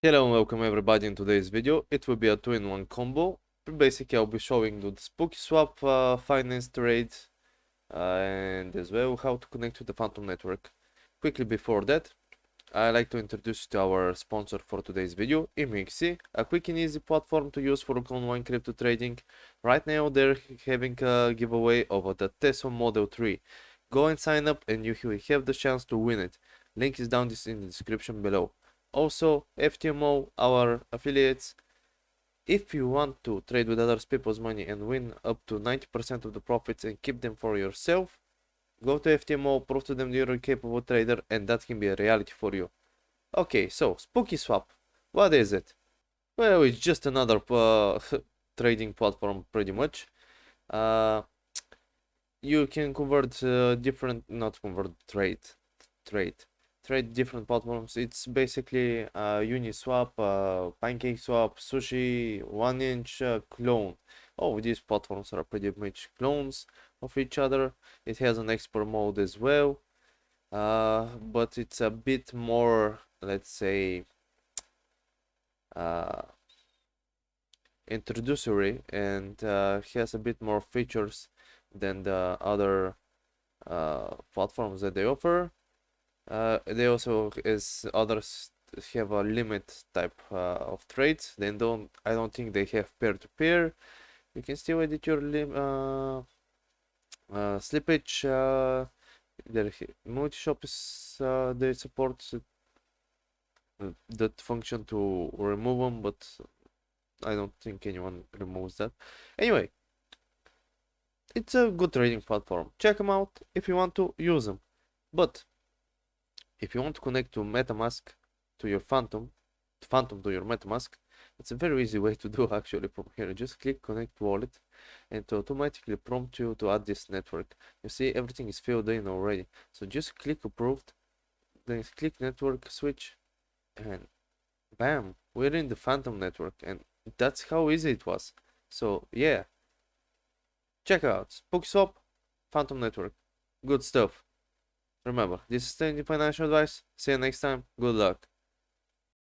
Hello and welcome everybody in today's video. It will be a 2-in-1 combo. Basically, I'll be showing you the Spookyswap finance trade and as well how to connect to the Fantom network. Quickly before that, I'd like to introduce you to our sponsor for today's video, Niki, a quick and easy platform to use for online crypto trading. Right now, they're having a giveaway of the Tesla Model 3. Go and sign up and you will have the chance to win it. Link is down in the description below. Also, FTMO, our affiliates, if you want to trade with other people's money and win up to 90% of the profits and keep them for yourself, go to FTMO, prove to them you're a capable trader, and that can be a reality for you. Okay, so Spookyswap, what is it? Well, it's just another trading platform, pretty much. You can convert trade different platforms. It's basically Uniswap, PancakeSwap, Sushi, 1inch clone. Oh, these platforms are pretty much clones of each other. It has an expert mode as well, but it's a bit more, let's say, uh, introductory and has a bit more features than the other platforms that they offer. They also, as others, have a limit type of trades. I don't think they have peer-to-peer. You can still edit your slippage. Their multi-shop is they support that function to remove them, but I don't think anyone removes that. Anyway, it's a good trading platform. Check them out if you want to use them. But if you want to connect to Metamask to your Fantom to your Metamask, it's a very easy way to do actually from here. Just click connect wallet and to automatically prompt you to add this network. You see everything is filled in already. So just click approved, then click network switch and bam, we're in the Fantom network, and that's how easy it was. So yeah, check out Spookyswap, Fantom network. Good stuff. Remember, this is any financial advice. See you next time. Good luck.